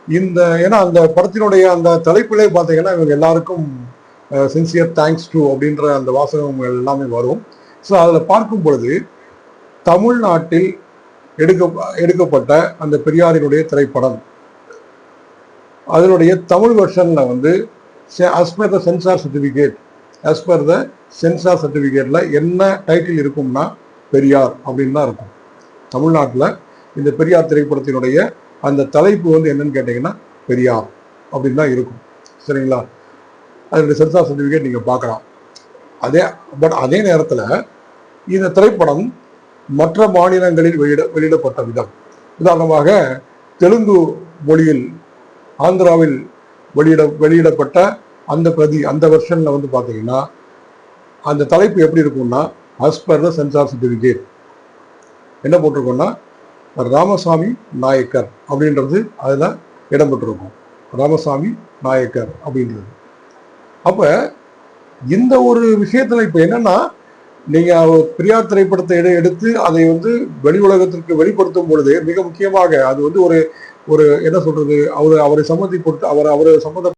இந்த ஏன்னா அந்த படத்தினுடைய அந்த தலைப்பிலே பார்த்தீங்கன்னா இவங்க எல்லாருக்கும் சின்சியர் தேங்க்ஸ் டு அப்படின்ற அந்த வாசகம் எல்லாமே வரும். ஸோ அதில் பார்க்கும் பொழுது தமிழ்நாட்டில் எடுக்கப்பட்ட அந்த பெரியாரினுடைய திரைப்படம் அதனுடைய தமிழ் வெர்ஷன்ல வந்து as per the சென்சார் சர்டிஃபிகேட்ல என்ன டைட்டில் இருக்கும்னா பெரியார் அப்படின்னு தான் இருக்கும். தமிழ்நாட்டில் இந்த பெரியார் திரைப்படத்தினுடைய அந்த தலைப்பு வந்து என்னன்னு கேட்டீங்கன்னா பெரியார் அப்படின்னு தான் இருக்கும். சரிங்களா? அதனுடைய சென்சார் சர்டிஃபிகேட் நீங்க பார்க்கலாம். அதே நேரத்தில் இந்த திரைப்படம் மற்ற மாநிலங்களில் வெளியிடப்பட்ட விதம், உதாரணமாக தெலுங்கு மொழியில் ஆந்திராவில் வெளியிடப்பட்ட அந்த வெர்ஷன்ல வந்து பார்த்தீங்கன்னா அந்த தலைப்பு எப்படி இருக்கும்னா as per the sensor certificate என்ன போட்டிருக்கோம்னா ராமசாமி நாயக்கர் அப்படின்றது அதில் இடம்பெற்றிருக்கும். ராமசாமி நாயக்கர் அப்படின்றது. அப்ப இந்த ஒரு விஷயத்துல இப்ப என்னன்னா, நீங்க பெரியார் திரைப்படத்தை எடுத்து அதை வந்து வெளி உலகத்திற்கு வெளிப்படுத்தும் பொழுது மிக முக்கியமாக அது வந்து ஒரு என்ன சொல்றது, அவரை சம்மந்தப்பட்ட